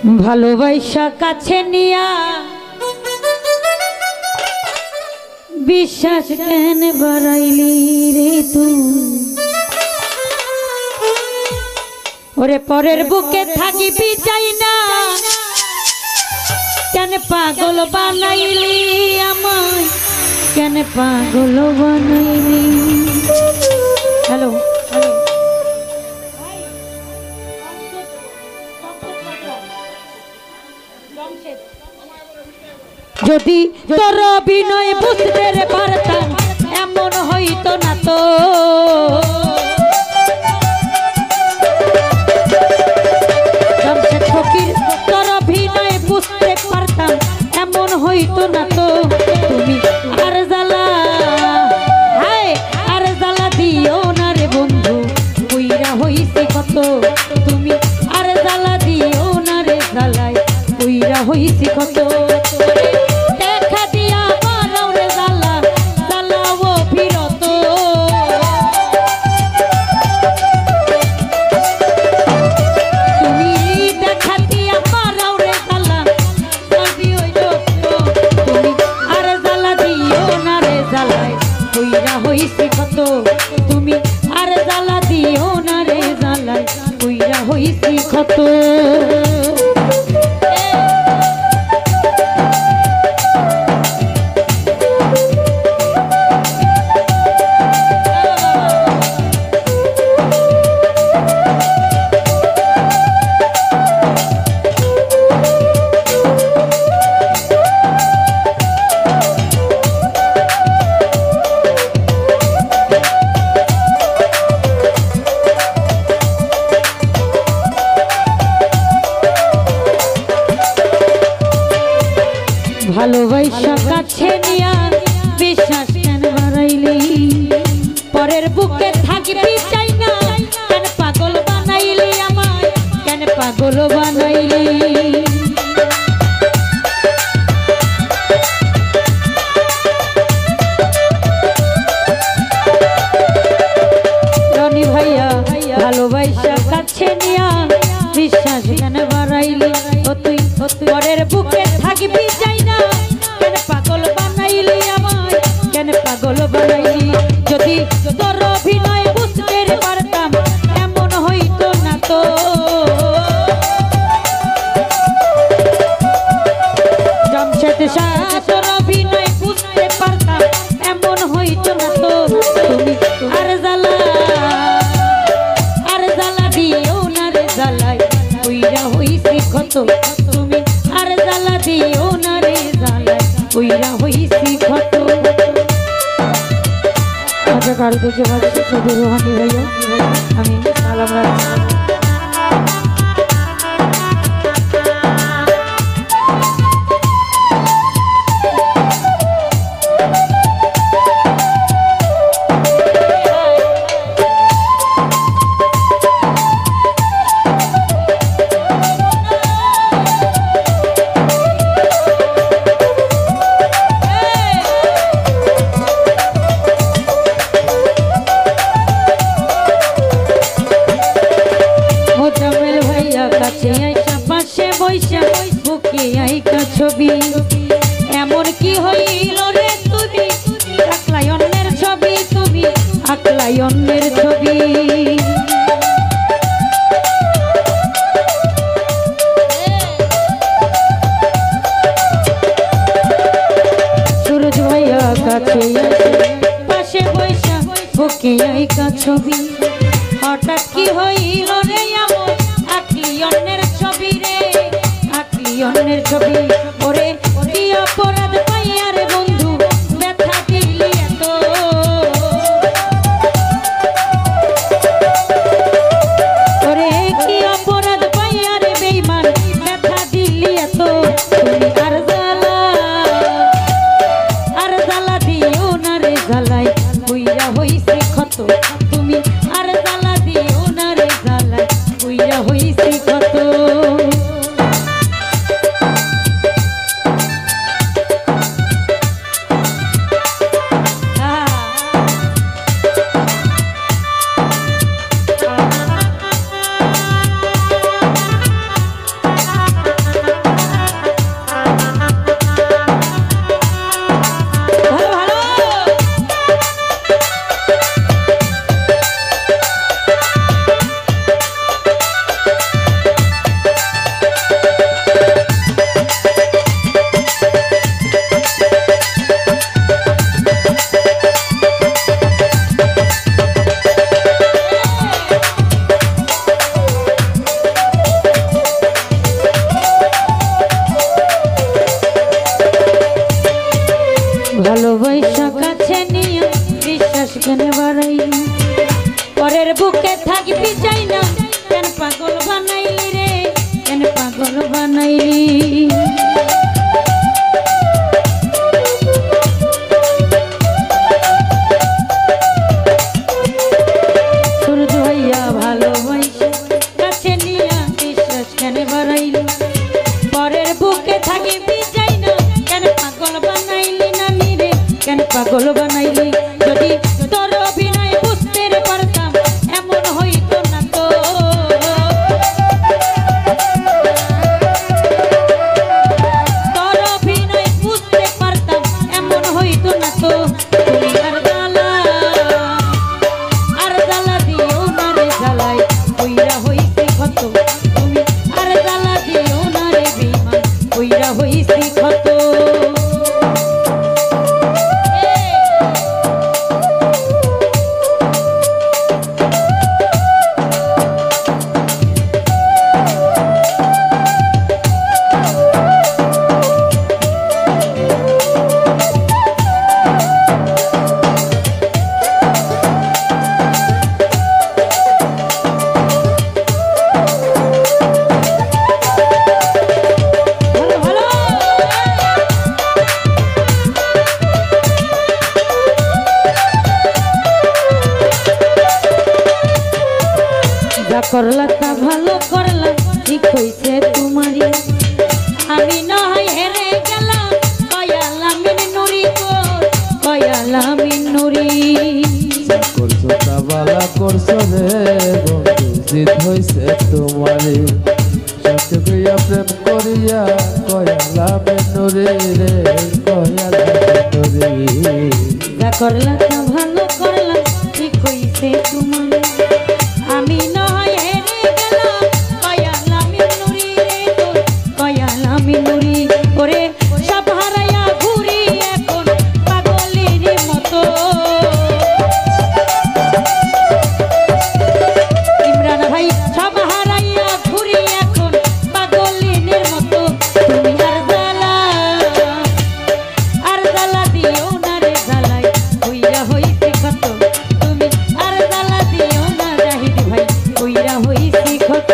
ভালোবাসা কাছে নিয়া বিশ্বাস কেন বাড়াইলি রে তুই ওরে পরের বুকে থাকিবি চাই না কেন পাগল বানাইলি আমায় কেন পাগল বানাইলি। হ্যালো হ্যালো যদি তোর অভিনয় বুঝতে পারতাম এমন হইতো না তো তোর অভিনয় বুঝতে পারতাম এমন হইতো না তো তুমি আর জ্বালা হায় আর জ্বালা দিও না রে বন্ধু কইরা হইছে কত তুমি আর জ্বালা দিও না রে জ্বালায় কইরা হইছে কত দেখা দিয়া মারাও রে জ্বালা জ্বালাও ফিরত তুমি দেখা দিয়া মারাও রে জ্বালা দিও তুমি আর জ্বালা দিও না রে জ্বালায় কইরা হইছে কত তুমি আর জ্বালা দিও না রে জ্বালায় কইরা হইছে কত। ভালোবাসা কাছে নিয়া বিশ্বাস কেন বাড়াইলি পরের বুকে থাকিবি চাই না কেন পাগল বানাইলি আমায় কেন পাগল বানাইলি। রনি ভাইয়া ভালোবাসা কাছে নিয়া বিশ্বাস কেন বাড়াইলি ও তুই পরের বুকে থাকিবি চাই না কেন পাগল বানাইলি আমায় কেন পাগল বানাইলি যদি তোর অভিনয় বুঝতে পারতাম এমন হইতো না তো জামশেদ শাহ তোর অভিনয় বুঝতে পারতাম এমন হইতো না তো তুমি আর জ্বালা দিও না রে জ্বালায় কইরা হইছে কত তুমি আর জ্বালা দিও না রে জ্বালায় কইরা হইছে কত। আচ্ছা কার দেখে ভাবছি শুধু রোহানি ভাইয়া আমি সালাম রাখছি। ছবি এমন কি হইল রে তুমি আঁকলাই অন্যের ছবি তুমি আঁকলাই অন্যের ছবি সুরজ ভাইয়া কাছে পাশে বৈশা বুকে আইকা ছবি হঠাৎ কি হইল রে এমন আঁকলি অন্যের ছবি রে আঁকলি অন্যের ছবি ওরে কি অপরাধ পাইয়া রে বন্ধু ব্যথা দিলি এত ওরে কি অপরাধ পাইয়া রে বেঈমান ব্যথা দিলি এত তুমি আর জ্বালা দিও না রে জ্বালায় কইরা হইছে ক্ষত তুমি আর জ্বালা দিও না রে জ্বালায় কইরা হইছে ক্ষত। বুকে থাকবি চাই না কেন পাগল বানাইলি রে কেন পাগল বানাইলি সূর্য হইয়া ভালোবাসি কাছে নিয়া বিশ্বাস কেন বাড়াইলি পরের বুকে থাকবি চাই না কেন পাগল বানাইলি নানি রে কেন পাগল বানাইলি যদি তোর অভিনয় বুঝতে পারতাম এমন হইতো না তো তোর অভিনয় বুঝতে পারতাম এমন হইতো না তো তুমি আর জ্বালা দিও না রে জ্বালাই কইরা হইছে কত তুমি আর জ্বালা দিও না রে বেঈমান কইরা হইছে কত করলা তা ভালো করলা ঠিক হইছে তোমারই আমি নয় হেরে গেলাম কয়ালামিন নুরি কয়ালামিন নুরি করছো তা ভালো করছো রে বন্ধু জিত হইছে তোমারই সত্যিয়া প্রেম করিয়া কয়ালামিন নুরি রে কয়ালামিন নুরি যা করলা তা ভালো করলা ঠিক হইছে তোমারই আমি নয় হেরে গেলাম কয়ালামিন নুরি রে কয়ালামিন নুরি ওরে সব হারাইয়া ঘুরি এখন পাগলের মতো ইমরান ভাই সব হারাইয়া ঘুরি এখন পাগলের মতো তুমি আর জ্বালা দিও না রে জ্বালাই হইয়া হইছে কত তুমি আর জ্বালা দিও না জাহিদ ভাই কইরা হইছে কত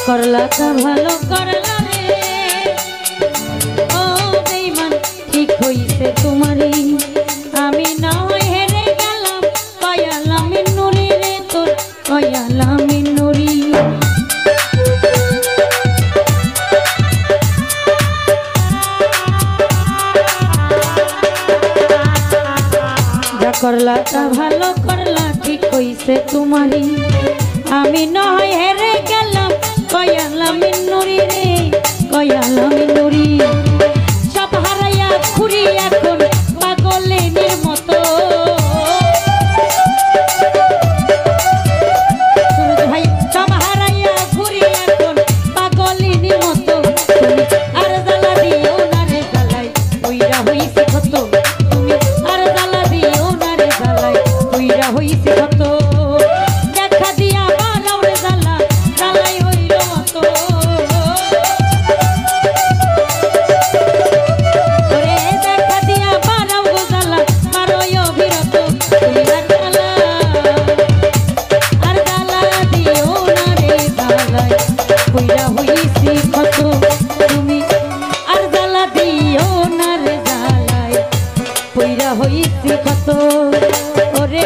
করলা তা ভালো করলা রে ও বেঈমান ঠিক হইছে তোমারই আমি নয় হেরে গেলাম কয়ালামিন নুরি রে তোর কয়ালামিন নুরি যা করলা তা ভালো করলা ঠিক হইছে তোমারই আমি নয় হেরে গেলাম কয়ালামিন নুরি রে কয়ালামিন নুরি সব হারাইয়া ঘুরি এখন পাগলের মতো ভাই সব হারাইয়া ঘুরি এখন পাগলের মতো তুমি আর জ্বালা দিও না রে জ্বালাই কইরা হইছে কত তুমি আর জ্বালা দিও না রে জ্বালাই কইরা হইছে কত দেখা দিয়া বানাও রে জ্বালা জ্বালাই হইল মতো কইরা হইছি কত ওরে